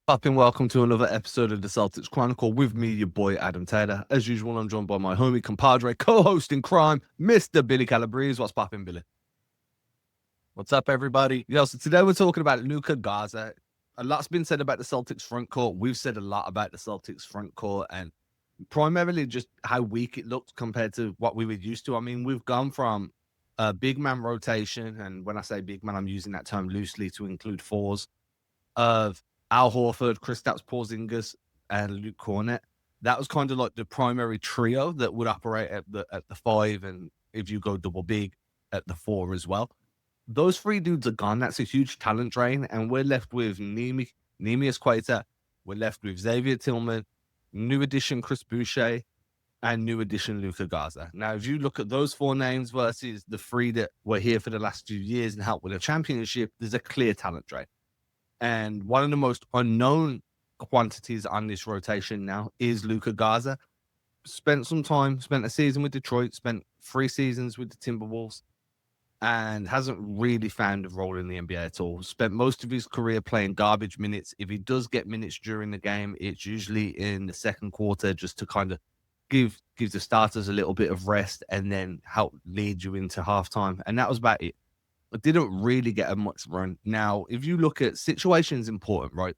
Up and welcome to another episode of the Celtics Chronicle with me, your boy Adam Taylor. As usual, I'm joined by my homie compadre, co-host in crime, Mr. Billy Calabrese. What's poppin', Billy? What's up, everybody? So today we're talking about Luka Garza. A lot's been said about the Celtics front court. We've said a lot about the Celtics front court and primarily just how weak it looked compared to what we were used to. I mean, we've gone from a big man rotation, and when I say big man, I'm using that term loosely to include fours, of Al Horford, Kristaps Porzingis, and Luke Kornet. That was kind of like the primary trio that would operate at the five, and if you go double big, at the four as well. Those three dudes are gone. That's a huge talent drain, and we're left with Neemias Queta. We're left with Xavier Tillman, new addition Chris Boucher, and new addition Luka Garza. Now, if you look at those four names versus the three that were here for the last few years and helped with a championship, there's a clear talent drain. And one of the most unknown quantities on this rotation now is Luka Garza. Spent a season with Detroit, spent 3 seasons with the Timberwolves, and hasn't really found a role in the NBA at all. Spent most of his career playing garbage minutes. If he does get minutes during the game, it's usually in the second quarter just to kind of give the starters a little bit of rest and then help lead you into halftime. And that was about it. It didn't really get a much run. Now, if you look at situation's important, right?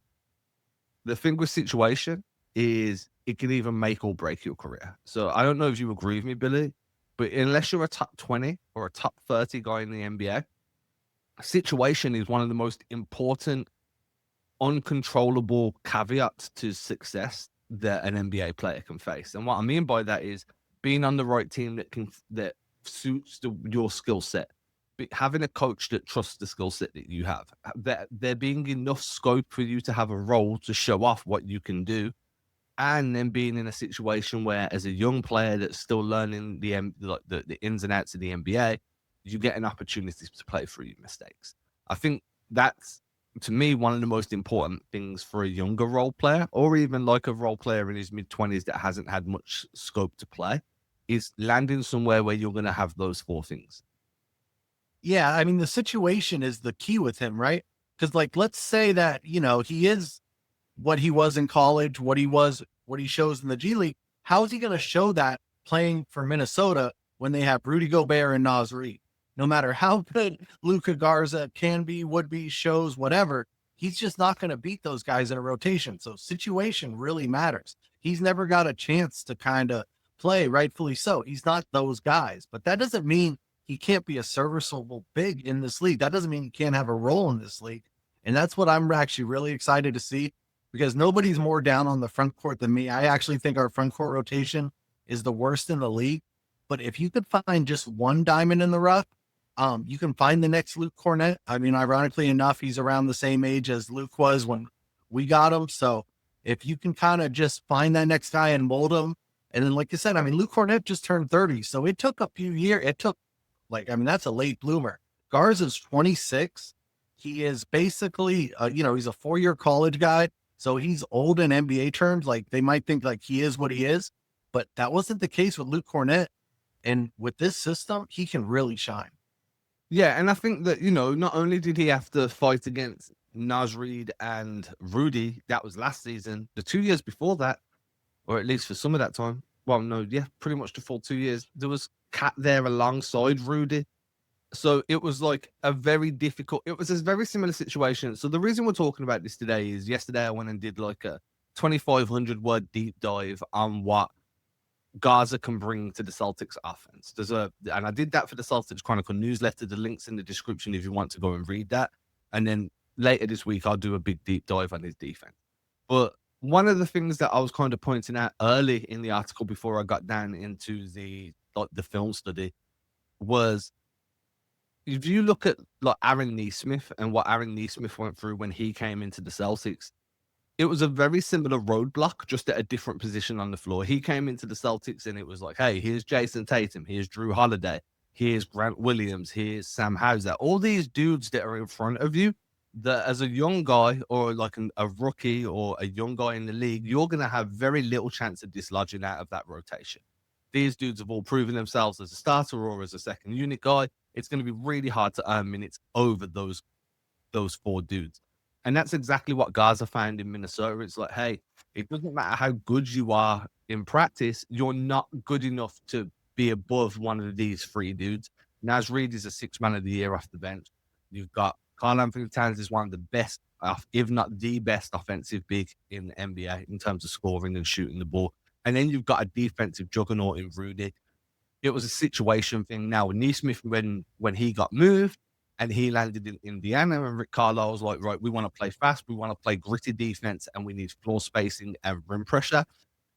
The thing with situation is it can either make or break your career. So I don't know if you agree with me, Billy, but unless you're a top 20 or a top 30 guy in the NBA, situation is one of the most important, uncontrollable caveats to success that an NBA player can face. And what I mean by that is being on the right team that suits your skill set, having a coach that trusts the skill set that you have, there being enough scope for you to have a role to show off what you can do, and then being in a situation where, as a young player that's still learning the ins and outs of the NBA, you get an opportunity to play through your mistakes. I think that's, to me, one of the most important things for a younger role player, or even like a role player in his mid-20s that hasn't had much scope to play, is landing somewhere where you're going to have those 4 things. Yeah, I mean, the situation is the key with him, right? Because, like, let's say that, he is what he was in college, what he shows in the G League. How is he going to show that playing for Minnesota when they have Rudy Gobert and Naz Reid? No matter how good Luka Garza can be, would be, shows, whatever, he's just not going to beat those guys in a rotation. So situation really matters. He's never got a chance to kind of play, rightfully so. He's not those guys, but that doesn't mean he can't be a serviceable big in this league. That doesn't mean he can't have a role in this league. And that's what I'm actually really excited to see, because nobody's more down on the front court than me. I actually think our front court rotation is the worst in the league. But if you could find just one diamond in the rough, you can find the next Luke Kornet. I mean, ironically enough, he's around the same age as Luke was when we got him. So if you can kind of just find that next guy and mold him. And then, like I said, I mean, Luke Kornet just turned 30. So it took a few years. That's a late bloomer. Garza's 26. He is basically, he's a 4-year college guy. So he's old in NBA terms. Like, they might think like he is what he is, but that wasn't the case with Luke Kornet. And with this system, he can really shine. Yeah, and I think that, not only did he have to fight against Naz Reid and Rudy, that was last season, the 2 years before that, or at least for some of that time. Well, no, yeah, pretty much the full 2 years. There was Cat there alongside Rudy. So it was like it was a very similar situation. So the reason we're talking about this today is yesterday I went and did like a 2,500 word deep dive on what Garza can bring to the Celtics offense. And I did that for the Celtics Chronicle newsletter. The link's in the description if you want to go and read that. And then later this week, I'll do a big deep dive on his defense. But one of the things that I was kind of pointing out early in the article before I got down into the film study was, if you look at like Aaron Neesmith and what Aaron Neesmith went through when he came into the Celtics, it was a very similar roadblock, just at a different position on the floor. He came into the Celtics and it was like, hey, here's Jason Tatum, here's Drew Holiday, here's Grant Williams, here's Sam Hauser. All these dudes that are in front of you, that as a young guy or like a rookie or a young guy in the league, you're going to have very little chance of dislodging out of that rotation. These dudes have all proven themselves as a starter or as a second unit guy. It's going to be really hard to earn minutes over those 4 dudes. And that's exactly what Garza found in Minnesota. It's like, hey, it doesn't matter how good you are in practice, you're not good enough to be above one of these three dudes. Naz Reid is a six man of the year off the bench. You've got Karl Anthony Towns is one of the best, if not the best offensive big in the NBA in terms of scoring and shooting the ball. And then you've got a defensive juggernaut in Rudy. It was a situation thing. Now, with Neesmith, when he got moved and he landed in Indiana, and Rick Carlisle was like, right, we want to play fast, we want to play gritty defense, and we need floor spacing and rim pressure.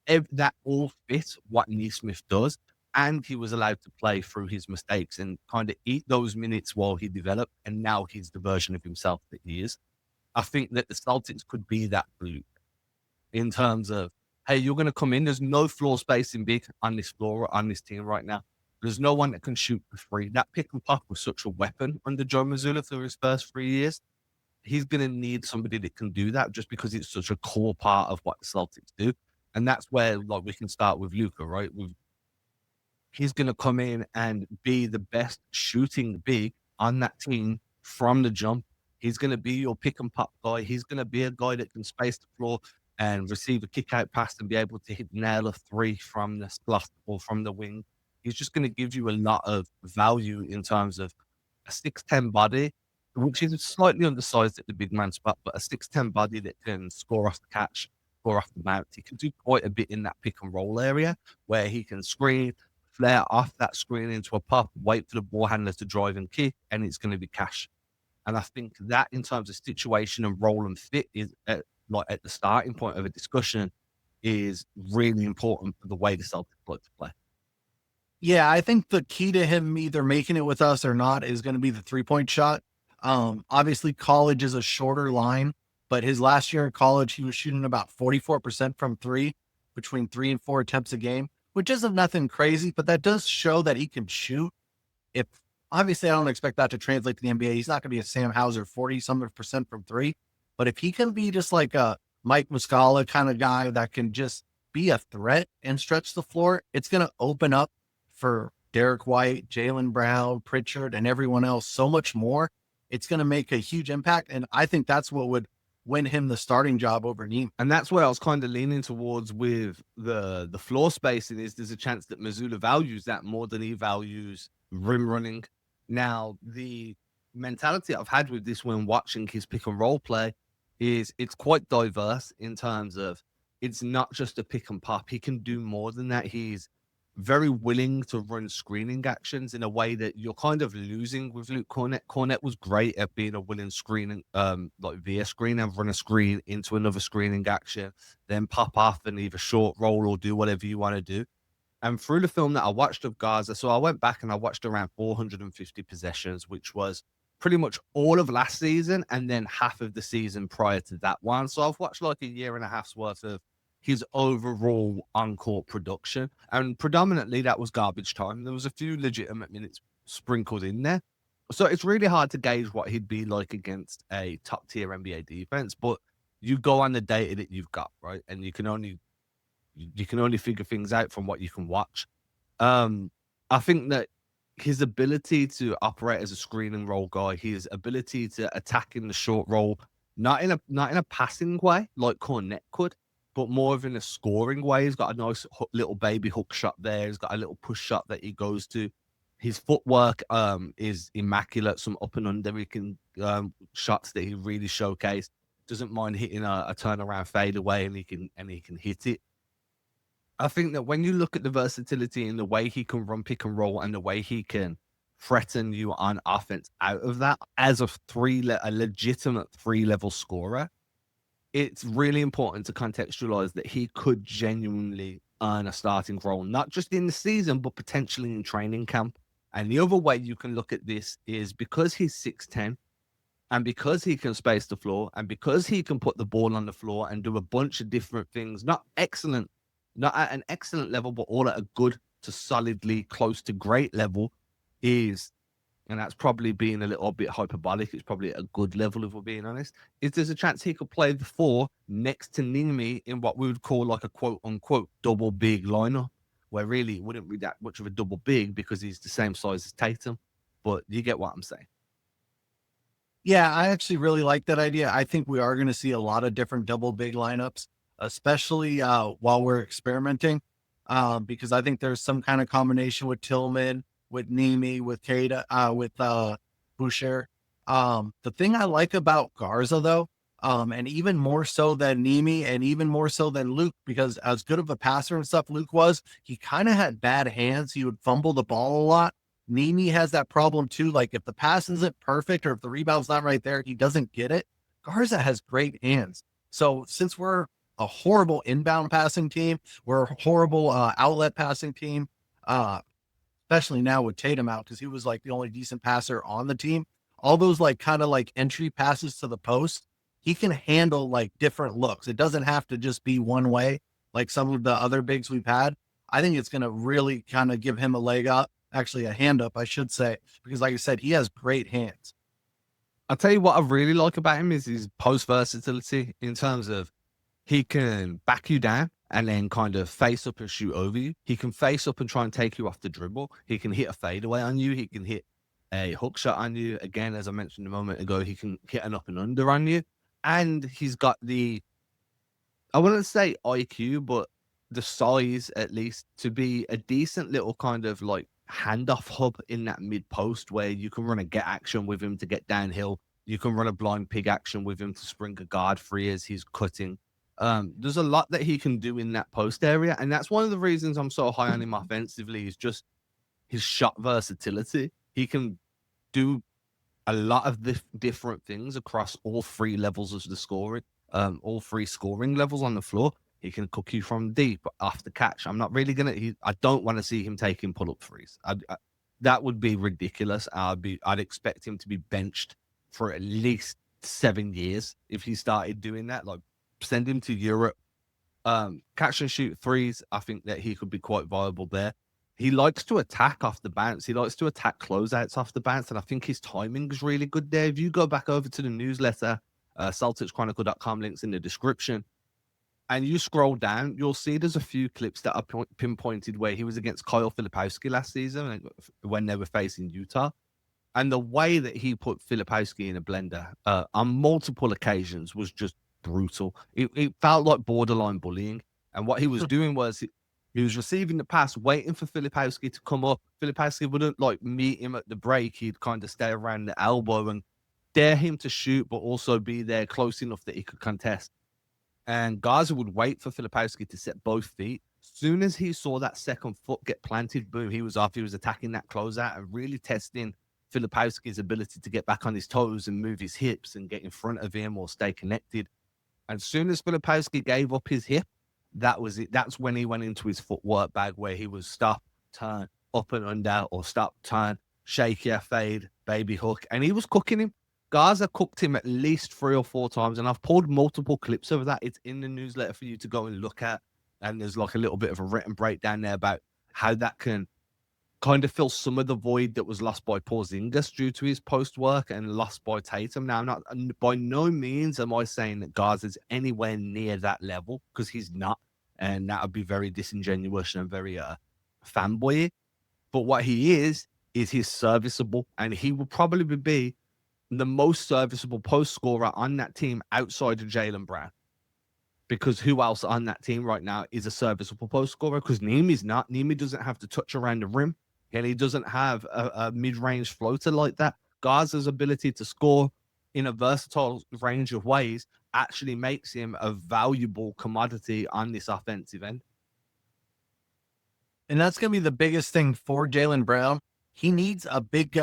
That all fit what Neesmith does. And he was allowed to play through his mistakes and kind of eat those minutes while he developed. And now he's the version of himself that he is. I think that the Celtics could be that blue in terms of, hey, you're going to come in. There's no floor spacing big on this floor, on this team right now. There's no one that can shoot for free. That pick and pop was such a weapon under Joe Mazzulla through his first 3 years. He's going to need somebody that can do that just because it's such a core part of what the Celtics do. And that's where, like, we can start with Luka, right? He's going to come in and be the best shooting big on that team from the jump. He's going to be your pick and pop guy. He's going to be a guy that can space the floor and receive a kick out pass and be able to nail a three from the slot or from the wing. He's just going to give you a lot of value in terms of a 6'10" body, which is slightly undersized at the big man spot, but a 6'10" body that can score off the catch, score off the bounce. He can do quite a bit in that pick and roll area where he can screen, flare off that screen into a pop, wait for the ball handler to drive and kick, and it's going to be cash. And I think that in terms of situation and role and fit is at the starting point of a discussion is really important for the way the Celtics like to play. Yeah, I think the key to him either making it with us or not is going to be the 3-point shot. Obviously, college is a shorter line, but his last year in college, he was shooting about 44% from three, between 3 and 4 attempts a game, which isn't nothing crazy, but that does show that he can shoot. If obviously, I don't expect that to translate to the NBA. He's not going to be a Sam Hauser 40-something% from three, but if he can be just like a Mike Muscala kind of guy that can just be a threat and stretch the floor, it's going to open up for Derek White, Jaylen Brown, Pritchard, and everyone else so much more. It's going to make a huge impact. And I think that's what would win him the starting job over Neem. And that's where I was kind of leaning towards with the floor spacing is there's a chance that Mazzulla values that more than he values rim running. Now, the mentality I've had with this when watching his pick and roll play is it's quite diverse in terms of it's not just a pick and pop. He can do more than that. He's very willing to run screening actions in a way that you're kind of losing with Luke Kornet. Kornet was great at being a willing screening, like via screen and run a screen into another screening action, then pop off and either short roll or do whatever you want to do. And through the film that I watched of Garza, so I went back and I watched around 450 possessions, which was pretty much all of last season and then half of the season prior to that one. So I've watched like a year and a half's worth of his overall on-court production, and predominantly that was garbage time. There was a few legitimate minutes sprinkled in there. So it's really hard to gauge what he'd be like against a top-tier NBA defense, but you go on the data that you've got, right? And you can only figure things out from what you can watch. I think that his ability to operate as a screen and roll guy, his ability to attack in the short roll, not in a passing way like Kornet could, but more of in a scoring way. He's got a nice little baby hook shot there. He's got a little push shot that he goes to. His footwork is immaculate. Some up and under he can shots that he really showcased. Doesn't mind hitting a turnaround fadeaway, and he can hit it. I think that when you look at the versatility in the way he can run pick and roll and the way he can threaten you on offense out of that as a legitimate 3-level scorer, it's really important to contextualize that he could genuinely earn a starting role, not just in the season, but potentially in training camp. And the other way you can look at this is because he's 6'10", and because he can space the floor, and because he can put the ball on the floor and do a bunch of different things, not at an excellent level, but all at a good to solidly close to great level, and that's probably being a little bit hyperbolic. It's probably at a good level, if we're being honest. Is there's a chance he could play the 4 next to Nimi in what we would call like a quote unquote double big lineup, where really it wouldn't be that much of a double big because he's the same size as Tatum. But you get what I'm saying. Yeah, I actually really like that idea. I think we are going to see a lot of different double big lineups, especially while we're experimenting, because I think there's some kind of combination with Tillman, with Nemi, with Kata, with Boucher. The thing I like about Garza, though, and even more so than Nemi, and even more so than Luke, because as good of a passer and stuff Luke was, he kind of had bad hands. He would fumble the ball a lot. Nimi has that problem too. Like if the pass isn't perfect or if the rebound's not right there, he doesn't get it. Garza has great hands. So since we're a horrible inbound passing team, we're a horrible outlet passing team, uh, especially now with Tatum out because he was like the only decent passer on the team. All those like kind of like entry passes to the post, he can handle like different looks. It doesn't have to just be one way like some of the other bigs we've had. I think it's going to really kind of give him a leg up, actually a hand up, I should say, because like I said, he has great hands. I'll tell you what I really like about him is his post versatility in terms of he can back you down and then kind of face up and shoot over you. He can face up and try and take you off the dribble. He can hit a fadeaway on you. He can hit a hook shot on you. Again, as I mentioned a moment ago, he can hit an up and under on you. And he's got the, I wouldn't say IQ, but the size at least to be a decent little kind of like handoff hub in that mid post where you can run a get action with him to get downhill. You can run a blind pig action with him to spring a guard free as he's cutting. There's a lot that he can do in that post area, and that's one of the reasons I'm so high on him offensively. Is just his shot versatility. He can do a lot of different things across all three levels of the scoring, all three scoring levels on the floor. He can cook you from deep off the catch. I'm not really gonna. I don't want to see him taking pull up threes. That would be ridiculous. I'd expect him to be benched for at least 7 years if he started doing that. Like send him to Europe, catch and shoot threes. I think that he could be quite viable there. He likes to attack off the bounce. He likes to attack closeouts off the bounce, and I think his timing is really good there. If you go back over to the newsletter, CelticsChronicle.com, links in the description, and you scroll down, you'll see there's a few clips that are pinpointed where he was against Kyle Filipowski last season when they were facing Utah. And the way that he put Filipowski in a blender on multiple occasions was just brutal. It felt like borderline bullying. And what he was doing was he was receiving the pass, waiting for Filipowski to come up. Filipowski wouldn't like meet him at the break. He'd kind of stay around the elbow and dare him to shoot, but also be there close enough that he could contest. And Garza would wait for Filipowski to set both feet. Soon as he saw that second foot get planted, boom, he was off. He was attacking that closeout and really testing Filipowski's ability to get back on his toes and move his hips and get in front of him or stay connected. And as soon as Filipowski gave up his hip, that was it. That's when he went into his footwork bag where he was stop, turn, up and under, or stop, turn, shake your fade, baby hook. And he was cooking him. Garza cooked him at least 3 or 4 times. And I've pulled multiple clips of that. It's in the newsletter for you to go and look at. And there's like a little bit of a written breakdown there about how that can kind of fill some of the void that was lost by Porzingis due to his post work and lost by Tatum. Now, I'm not, by no means am I saying that Garza's anywhere near that level because he's not. And that would be very disingenuous and very fanboy. But what he is he's serviceable. And he will probably be the most serviceable post scorer on that team outside of Jaylen Brown. Because who else on that team right now is a serviceable post scorer? Because Neemi's not. Neemi doesn't have to touch around the rim, and he doesn't have a mid-range floater like that. Garza's ability to score in a versatile range of ways actually makes him a valuable commodity on this offensive end. And that's going to be the biggest thing for Jaylen Brown. He needs a big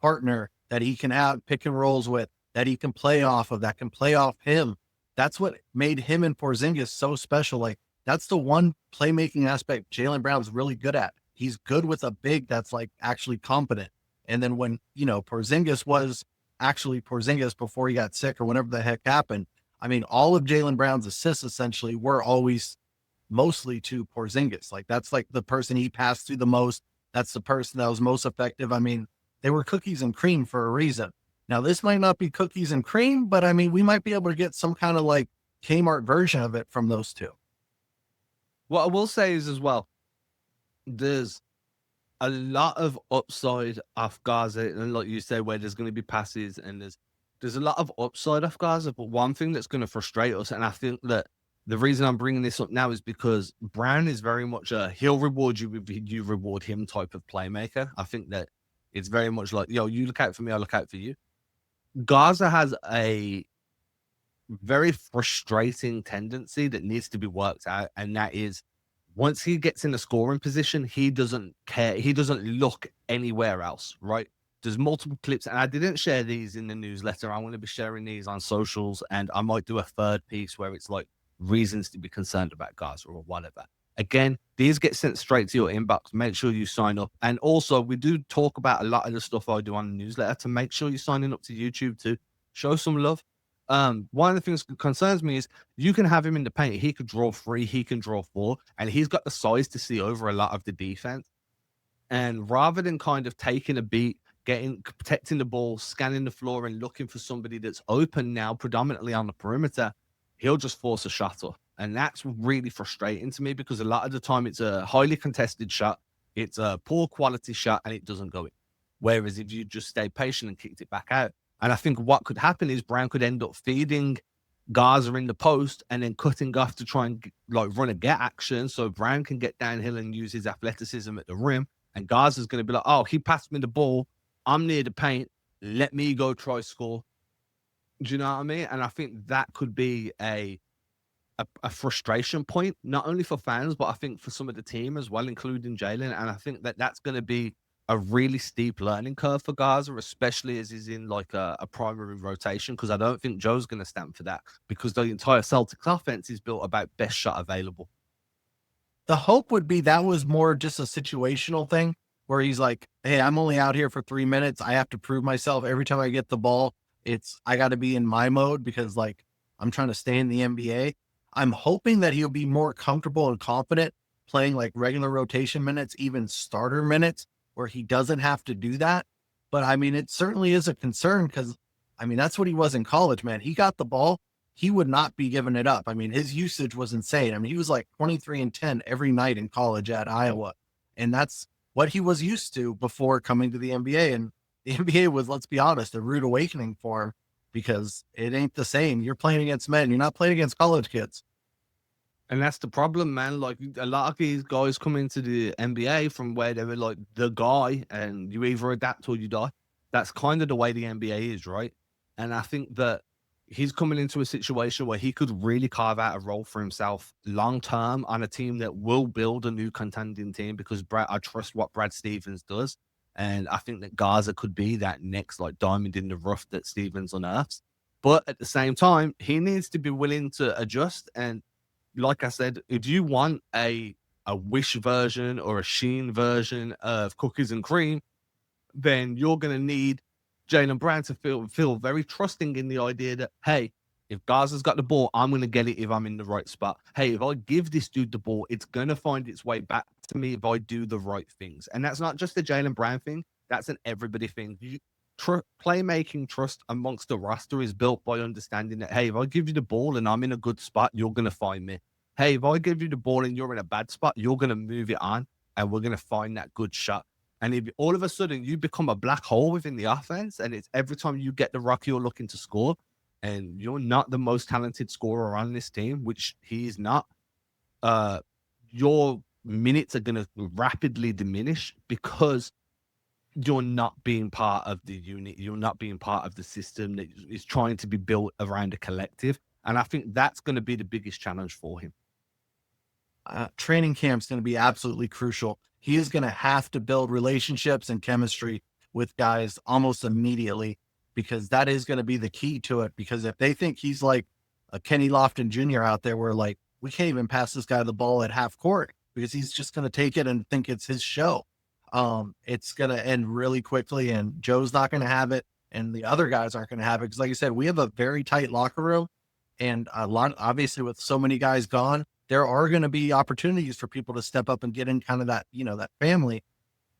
partner that he can have pick and rolls with, that he can play off of, that can play off him. That's what made him and Porzingis so special. Like that's the one playmaking aspect Jaylen Brown's really good at. He's good with a big that's like actually competent. And then when, Porzingis was actually Porzingis before he got sick or whenever the heck happened, I mean, all of Jaylen Brown's assists essentially were always mostly to Porzingis. Like that's like the person he passed to the most. That's the person that was most effective. I mean, they were cookies and cream for a reason. Now, this might not be cookies and cream, but I mean, we might be able to get some kind of like Kmart version of it from those two. What I will say is as well, there's a lot of upside off Garza, and like you said, where there's going to be passes and there's there's a lot of upside of Gaza, but one thing that's going to frustrate us, and I think that the reason I'm bringing this up now is because Brown is very much a he'll reward you if you reward him type of playmaker. I think that it's very much like, yo, you look out for me, I look out for you. Gaza has a very frustrating tendency that needs to be worked out, and that is once he gets in the scoring position, he doesn't care. He doesn't look anywhere else, right? There's multiple clips, and I didn't share these in the newsletter. I'm going to be sharing these on socials, and I might do a third piece where it's like reasons to be concerned about Gaza or whatever. Again, these get sent straight to your inbox. Make sure you sign up. And also, we do talk about a lot of the stuff I do on the newsletter to make sure you're signing up to YouTube too. Show some love. One of the things that concerns me is you can have him in the paint. He could draw 3, he can draw 4, and he's got the size to see over a lot of the defense. And rather than kind of taking a beat, protecting the ball, scanning the floor, and looking for somebody that's open now, predominantly on the perimeter, he'll just force a shot up. And that's really frustrating to me because a lot of the time it's a highly contested shot, it's a poor quality shot, and it doesn't go in. Whereas if you just stay patient and kicked it back out, and I think what could happen is Brown could end up feeding Garza in the post and then cutting off to try and like run a get action so Brown can get downhill and use his athleticism at the rim. And Garza's going to be like, oh, he passed me the ball. I'm near the paint. Let me go try score. Do you know what I mean? And I think that could be a frustration point, not only for fans, but I think for some of the team as well, including Jalen. And I think that that's going to be a really steep learning curve for Garza, especially as he's in like a primary rotation, because I don't think Joe's going to stand for that because the entire Celtics offense is built about best shot available. The hope would be that was more just a situational thing where he's like, hey, I'm only out here for 3 minutes. I have to prove myself every time I get the ball. I got to be in my mode because like I'm trying to stay in the NBA. I'm hoping that he'll be more comfortable and confident playing like regular rotation minutes, even starter minutes, where he doesn't have to do that. But I mean, it certainly is a concern because I mean, that's what he was in college, man. He got the ball. He would not be giving it up. I mean, his usage was insane. I mean, he was like 23 and 10 every night in college at Iowa. And that's what he was used to before coming to the NBA. And the NBA was, let's be honest, a rude awakening for him because it ain't the same. You're playing against men. You're not playing against college kids. And that's the problem, man. Like a lot of these guys come into the NBA from where they were like the guy, and you either adapt or you die. That's kind of the way the NBA is, right? And I think that he's coming into a situation where he could really carve out a role for himself long term on a team that will build a new contending team because I trust what Brad Stevens does. And I think that Garza could be that next like diamond in the rough that Stevens unearths. But at the same time, he needs to be willing to adjust. And like I said, if you want a Wish version or a Sheen version of cookies and cream, then you're going to need Jaylen Brown to feel very trusting in the idea that, hey, if Garza's got the ball, I'm going to get it if I'm in the right spot. Hey, if I give this dude the ball, it's going to find its way back to me if I do the right things. And that's not just a Jaylen Brown thing. That's an everybody thing. Playmaking trust amongst the roster is built by understanding that, hey, if I give you the ball and I'm in a good spot, you're going to find me. Hey, if I give you the ball and you're in a bad spot, you're going to move it on and we're going to find that good shot. And if all of a sudden you become a black hole within the offense and it's every time you get the rock, you're looking to score and you're not the most talented scorer on this team, which he is not, your minutes are going to rapidly diminish because you're not being part of the unit. You're not being part of the system that is trying to be built around a collective. And I think that's going to be the biggest challenge for him. Training camp's going to be absolutely crucial. He is going to have to build relationships and chemistry with guys almost immediately because that is going to be the key to it. Because if they think he's like a Kenny Lofton Jr. out there, where like, we can't even pass this guy the ball at half court because he's just going to take it and think it's his show. It's going to end really quickly and Joe's not going to have it. And the other guys aren't going to have it. Cause like I said, we have a very tight locker room and a lot, obviously with so many guys gone, there are going to be opportunities for people to step up and get in kind of that, you know, that family,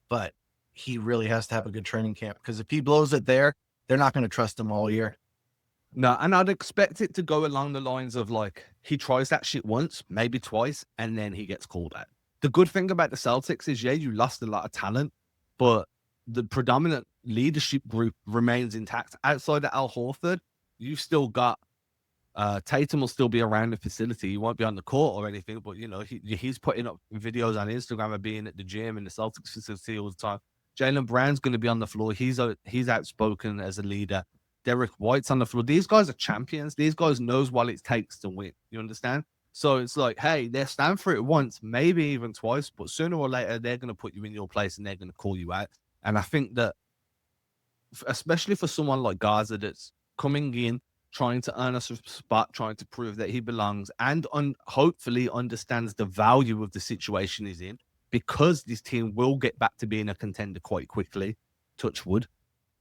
but he really has to have a good training camp because if he blows it there, they're not going to trust him all year. No, and I'd expect it to go along the lines of like, he tries that shit once, maybe twice, and then he gets called out. The good thing about the Celtics is, yeah, you lost a lot of talent, but the predominant leadership group remains intact. Outside of Al Horford, you've still got Tatum will still be around the facility. He won't be on the court or anything, but you know, he's putting up videos on Instagram of being at the gym in the Celtics facility all the time. Jaylen Brown's going to be on the floor. He's outspoken as a leader. Derek White's on the floor. These guys are champions. These guys knows what it takes to win. You understand? So it's like, hey, they stand for it once, maybe even twice, but sooner or later they're going to put you in your place and they're going to call you out. And I think that, especially for someone like Garza that's coming in, trying to earn us a spot, trying to prove that he belongs, and hopefully understands the value of the situation he's in, because this team will get back to being a contender quite quickly. Touch wood.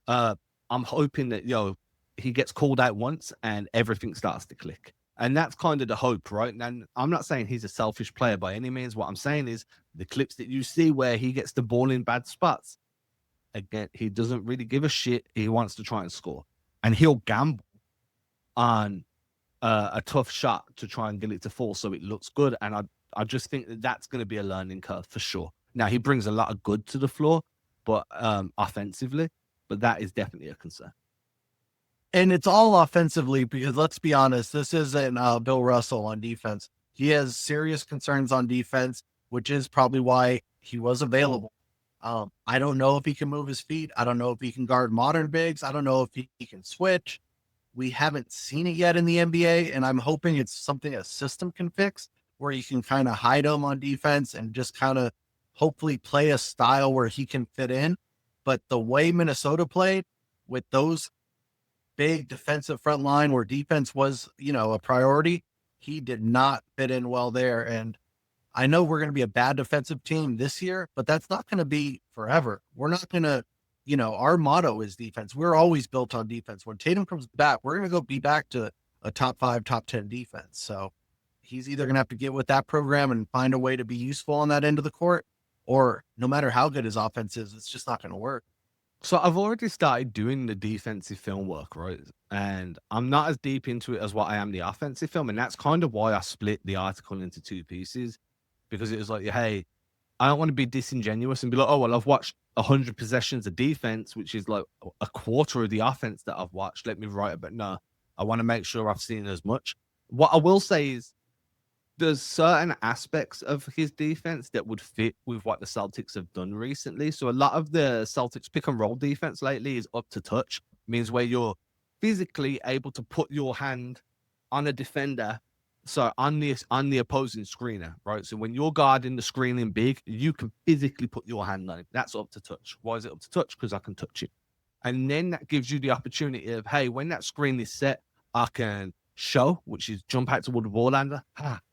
I'm hoping that he gets called out once and everything starts to click, and that's kind of the hope, right? And I'm not saying he's a selfish player by any means. What I'm saying is the clips that you see where he gets the ball in bad spots, again, he doesn't really give a shit. He wants to try and score, and he'll gamble on a tough shot to try and get it to fall so it looks good. And I just think that that's going to be a learning curve for sure. Now, he brings a lot of good to the floor, but offensively, but that is definitely a concern. And it's all offensively, because let's be honest, this isn't Bill Russell on defense. He has serious concerns on defense, which is probably why he was available. I don't know if he can move his feet. I don't know if he can guard modern bigs. I don't know if he can switch. We haven't seen it yet in the NBA, and I'm hoping it's something a system can fix, where you can kind of hide him on defense and just kind of hopefully play a style where he can fit in. But the way Minnesota played with those big defensive front line where defense was, a priority, he did not fit in well there. And I know we're going to be a bad defensive team this year, but that's not going to be forever. We're not going to, our motto is defense. We're always built on defense. When Tatum comes back, we're going to be back to a top 5, top 10 defense. So he's either going to have to get with that program and find a way to be useful on that end of the court, or no matter how good his offense is, it's just not going to work. So I've already started doing the defensive film work, right? And I'm not as deep into it as what I am the offensive film. And that's kind of why I split the article into 2 pieces, because it was like, hey, I don't want to be disingenuous and be like, oh, well, I've watched 100 possessions of defense, which is like a quarter of the offense that I've watched. Let me write it. But no, I want to make sure I've seen as much. What I will say is there's certain aspects of his defense that would fit with what the Celtics have done recently. So a lot of the Celtics pick and roll defense lately is up to touch, means where you're physically able to put your hand on a defender. So on the opposing screener, right? So when you're guarding the screening big, you can physically put your hand on it. That's up to touch. Why is it up to touch? Because I can touch it. And then that gives you the opportunity of, hey, when that screen is set, I can show, which is jump out toward the ball handler,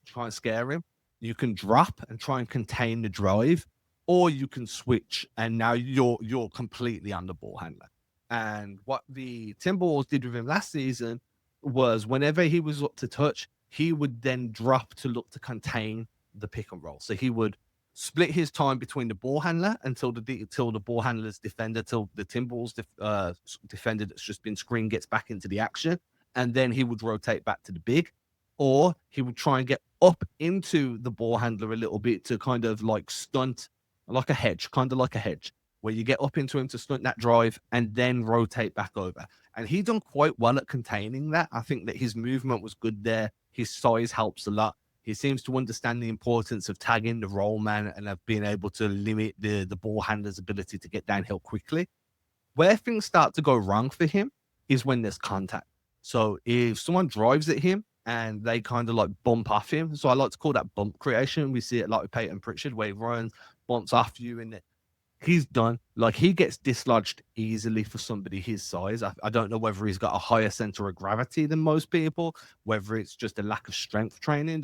try and scare him. You can drop and try and contain the drive, or you can switch and now you're completely on the ball handler. And what the Timberwolves did with him last season was whenever he was up to touch, he would then drop to look to contain the pick and roll. So he would split his time between the ball handler until the ball handler's defender, till the Timberwolves defender that's just been screened gets back into the action. And then he would rotate back to the big, or he would try and get up into the ball handler a little bit to kind of like stunt, like a hedge, where you get up into him to stunt that drive and then rotate back over. And he done quite well at containing that. I think that his movement was good there. His size helps a lot. He seems to understand the importance of tagging the roll man and of being able to limit the ball handler's ability to get downhill quickly. Where things start to go wrong for him is when there's contact. So if someone drives at him and they kind of like bump off him, so I like to call that bump creation. We see it like with Peyton Pritchard, where he runs, bumps off you, and he's done. Like, he gets dislodged easily for somebody his size. I don't know whether he's got a higher center of gravity than most people, whether it's just a lack of strength training.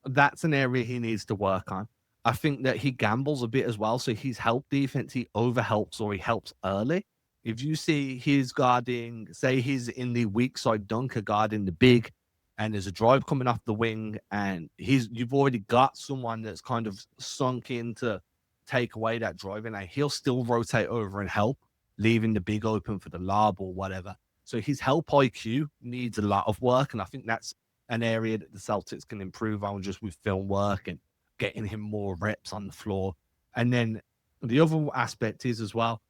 That's an area he needs to work on. I think that he gambles a bit as well. So his help defense, he overhelps or he helps early. If you see he's guarding, say he's in the weak side dunker guarding the big, and there's a drive coming off the wing, and you've already got someone that's kind of sunk in to take away that drive, and he'll still rotate over and help, leaving the big open for the lob or whatever. So his help IQ needs a lot of work, and I think that's an area that the Celtics can improve on just with film work and getting him more reps on the floor. And then the other aspect is as well,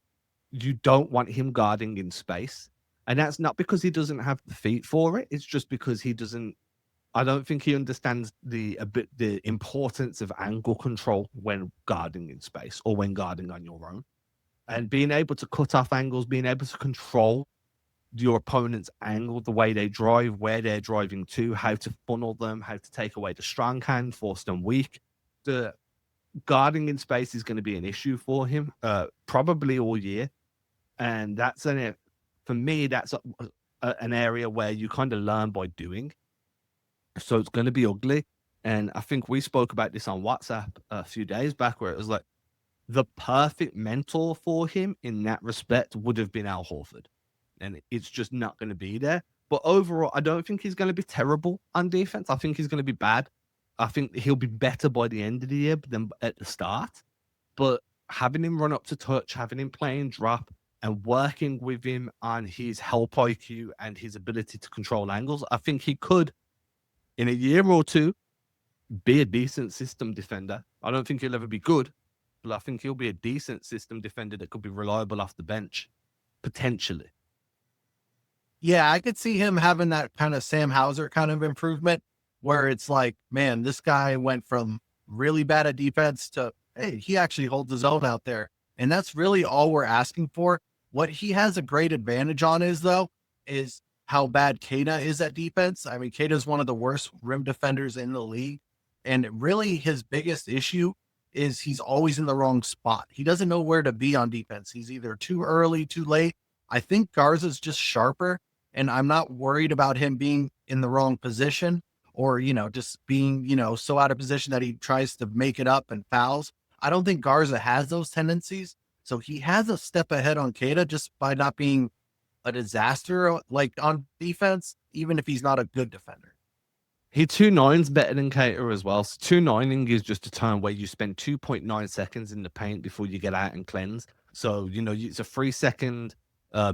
you don't want him guarding in space. And that's not because he doesn't have the feet for it. It's just because he doesn't. I don't think he understands the importance of angle control when guarding in space or when guarding on your own. And being able to cut off angles, being able to control your opponent's angle, the way they drive, where they're driving to, how to funnel them, how to take away the strong hand, force them weak. The guarding in space is going to be an issue for him, probably all year. And for me, that's an area where you kind of learn by doing. So it's going to be ugly. And I think we spoke about this on WhatsApp a few days back, where it was like the perfect mentor for him in that respect would have been Al Horford. And it's just not going to be there. But overall, I don't think he's going to be terrible on defense. I think he's going to be bad. I think he'll be better by the end of the year than at the start. But having him run up to touch, having him playing drop, and working with him on his help IQ and his ability to control angles, I think he could, in a year or two, be a decent system defender. I don't think he'll ever be good, but I think he'll be a decent system defender that could be reliable off the bench, potentially. Yeah, I could see him having that kind of Sam Hauser kind of improvement where it's like, man, this guy went from really bad at defense to, hey, he actually holds his own out there. And that's really all we're asking for. What he has a great advantage on is how bad Queta is at defense. I mean, Queta is one of the worst rim defenders in the league. And really his biggest issue is he's always in the wrong spot. He doesn't know where to be on defense. He's either too early, too late. I think Garza's just sharper, and I'm not worried about him being in the wrong position or, just being, so out of position that he tries to make it up and fouls. I don't think Garza has those tendencies. So he has a step ahead on Queta just by not being a disaster like on defense, even if he's not a good defender. He 2.9's better than Cater as well. So 2.9ing is just a time where you spend 2.9 seconds in the paint before you get out and cleanse. So, it's a 3-second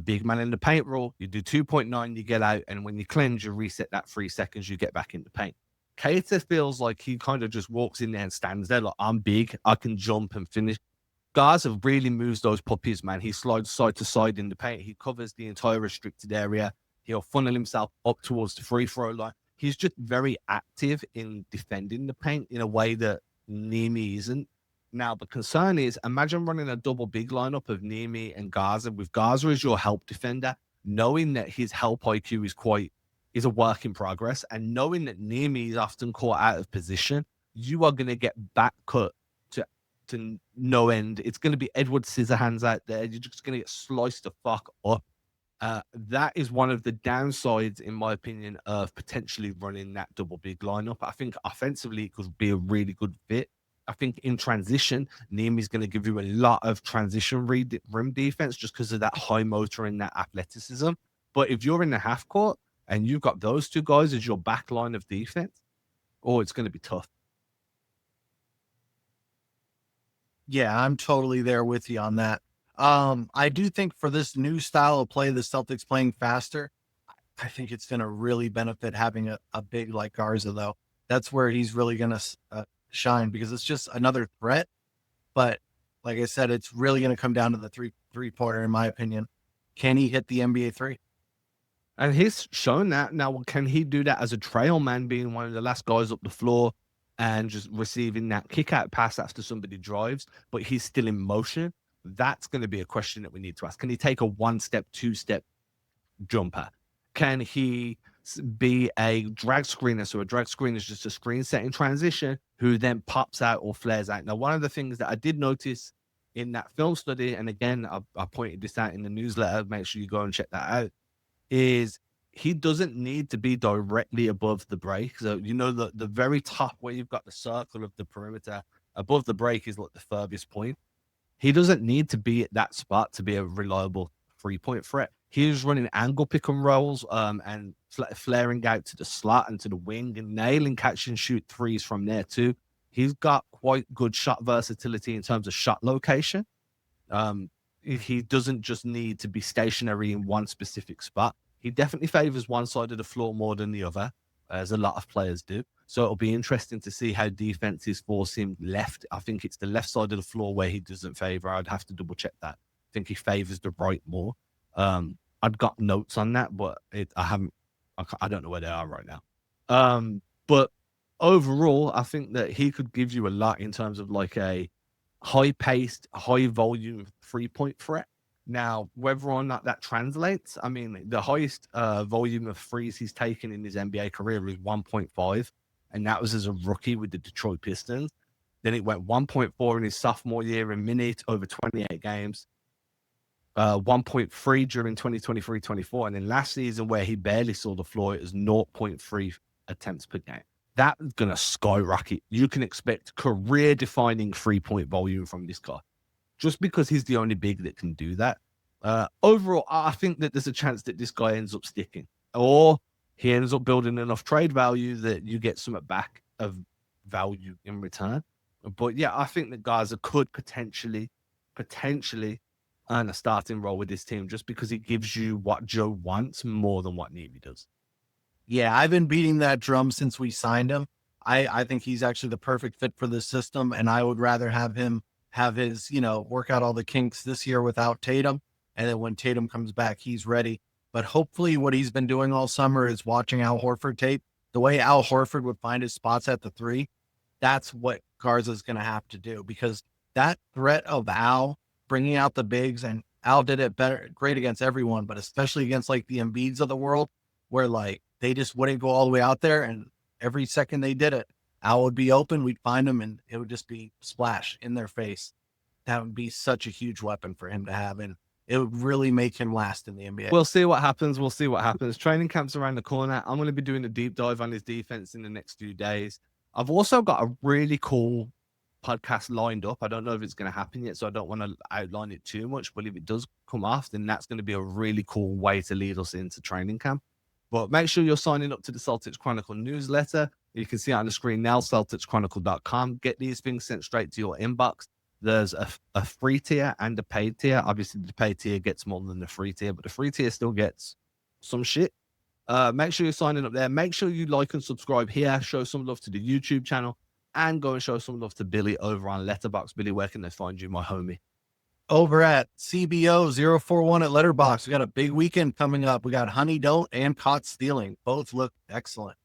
big man in the paint rule. You do 2.9, you get out, and when you cleanse, you reset that 3 seconds, you get back in the paint. Cater feels like he kind of just walks in there and stands there like, I'm big, I can jump and finish. Garza really moves those puppies, man. He slides side to side in the paint. He covers the entire restricted area. He'll funnel himself up towards the free throw line. He's just very active in defending the paint in a way that Neemi isn't. Now, the concern is, imagine running a double big lineup of Neemi and Garza with Garza as your help defender, knowing that his help IQ is a work in progress, and knowing that Neemi is often caught out of position. You are going to get back cut to no end. It's going to be Edward Scissorhands out there. You're just going to get sliced the fuck up. That is one of the downsides, in my opinion, of potentially running that double big lineup. I think offensively it could be a really good fit. I think in transition, Neemi's going to give you a lot of transition rim defense just because of that high motor and that athleticism. But if you're in the half court and you've got those two guys as your back line of defense, it's going to be tough. Yeah, I'm totally there with you on that. I do think for this new style of play, the Celtics playing faster, I think it's going to really benefit having a big like Garza, though. That's where he's really going to shine because it's just another threat. But like I said, it's really going to come down to the three-pointer, in my opinion. Can he hit the NBA three? And he's shown that. Now, can he do that as a trail man, being one of the last guys up the floor and just receiving that kick-out pass after somebody drives, but he's still in motion? That's going to be a question that we need to ask. Can he take a one-step, two-step jumper? Can he be a drag screener? So a drag screen is just a screen set in transition who then pops out or flares out. Now, one of the things that I did notice in that film study, and again, I pointed this out in the newsletter, make sure you go and check that out, is he doesn't need to be directly above the break. So, the very top where you've got the circle of the perimeter, above the break is like the furthest point. He doesn't need to be at that spot to be a reliable 3-point threat. He's running angle pick and rolls and flaring out to the slot and to the wing and nailing catch and shoot threes from there too. He's got quite good shot versatility in terms of shot location. He doesn't just need to be stationary in one specific spot. He definitely favors one side of the floor more than the other, as a lot of players do. So it'll be interesting to see how defenses force him left. I think it's the left side of the floor where he doesn't favor. I'd have to double check that. think he favors the right more. I've got notes on that, but I don't know where they are right now. But overall, I think that he could give you a lot in terms of like a high paced, high volume 3-point threat. Now, whether or not that translates, I mean, the highest volume of threes he's taken in his NBA career is 1.5, and that was as a rookie with the Detroit Pistons. Then it went 1.4 in his sophomore year in minutes over 28 games, 1.3 during 2023-24, and then last season where he barely saw the floor, it was 0.3 attempts per game. That's going to skyrocket. You can expect career-defining 3-point volume from this guy, just because he's the only big that can do that. Overall, I think that there's a chance that this guy ends up sticking, or he ends up building enough trade value that you get something back of value in return. But yeah, I think that Garza could potentially earn a starting role with this team just because it gives you what Joe wants more than what Neemy does. Yeah, I've been beating that drum since we signed him. I think he's actually the perfect fit for this system, and I would rather have him have his, work out all the kinks this year without Tatum. And then when Tatum comes back, he's ready. But hopefully what he's been doing all summer is watching Al Horford tape. The way Al Horford would find his spots at the 3, that's what Garza's going to have to do, because that threat of Al bringing out the bigs, and Al did it great against everyone, but especially against like the Embiids of the world, where like they just wouldn't go all the way out there. And every second they did it, Al would be open, we'd find him, and it would just be splash in their face. That would be such a huge weapon for him to have, and it would really make him last in the NBA. We'll see what happens. Training camp's around the corner. I'm going to be doing a deep dive on his defense in the next few days. I've also got a really cool podcast lined up. I don't know if it's going to happen yet, so I don't want to outline it too much. But if it does come off, then that's going to be a really cool way to lead us into training camp. But make sure you're signing up to the Celtics Chronicle newsletter. You can see it on the screen now, CelticsChronicle.com. Get these things sent straight to your inbox. There's a free tier and a paid tier. Obviously, the paid tier gets more than the free tier, but the free tier still gets some shit. Make sure you're signing up there. Make sure you like and subscribe here. Show some love to the YouTube channel, and go and show some love to Billy over on Letterboxd. Billy, where can they find you, my homie? Over at CBO041 at Letterboxd. We got a big weekend coming up. We got Honey Don't and Caught Stealing. Both look excellent.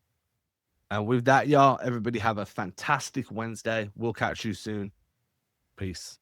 And with that, y'all, everybody have a fantastic Wednesday. We'll catch you soon. Peace.